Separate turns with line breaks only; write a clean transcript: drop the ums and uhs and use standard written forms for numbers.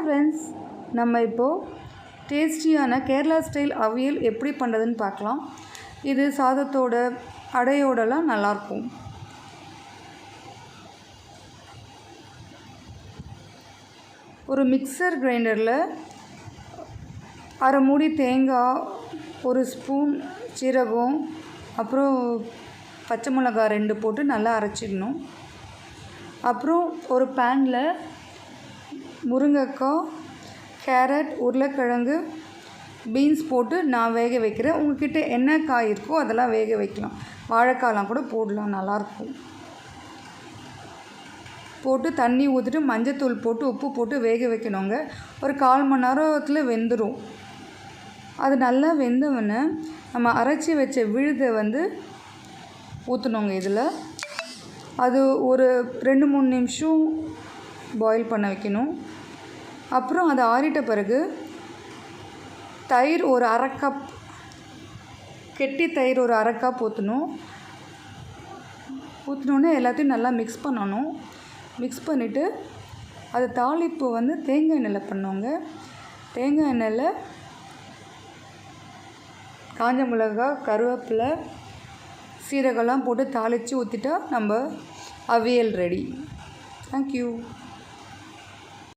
Friends, நம்ம இப்போது டேஸ்டியான கேரளா ஸ்டைல் அவியல் எப்படி பண்ணுறதுன்னு பார்க்கலாம். இது சாதத்தோட அடையோடலாம் நல்லாயிருக்கும். ஒரு மிக்சர் கிரைண்டரில் அரை மூடி தேங்காய், ஒரு ஸ்பூன் சீரகம், அப்புறம் பச்சை மிளகாய் 2 போட்டு நல்லா அரைச்சிக்கணும். அப்புறம் ஒரு பேனில் முருங்கைக்காய், கேரட், உருளைக்கிழங்கு, பீன்ஸ் போட்டு நான் வேக வைக்கிறேன். உங்கள்கிட்ட என்ன காய் இருக்கோ அதெல்லாம் வேக வைக்கலாம். வாழைக்காயெலாம் கூட போடலாம், நல்லாயிருக்கும். போட்டு தண்ணி ஊற்றிட்டு மஞ்சத்தூள் போட்டு உப்பு போட்டு வேக வைக்கணுங்க. ஒரு 1/4 மணி நேரத்தில் வெந்துடும். அது நல்லா வெந்தவொடனே நம்ம அரைச்சி வச்ச விழுதை ஊற்றணுங்க. இதில் அது ஒரு 2-3 நிமிஷம் பாயில் பண்ண வைக்கணும். அப்புறம் அது ஆறிட்ட பிறகு தயிர் ஒரு 1/2 கப், கெட்டி தயிர் ஒரு 1/2 கப் ஊற்றணும். ஊற்றினோடனே எல்லாத்தையும் நல்லா மிக்ஸ் பண்ணணும். மிக்ஸ் பண்ணிவிட்டு அது தாளிப்பு தேங்காய் எண்ணெயில் பண்ணுவோங்க. தேங்காய் எண்ணெயில் காஞ்ச மிளகாய், கருவேப்பிலை, சீரகம்லாம் போட்டு தாளித்து ஊற்றிட்டா நம்ம அவியல் ரெடி. தேங்க்யூ.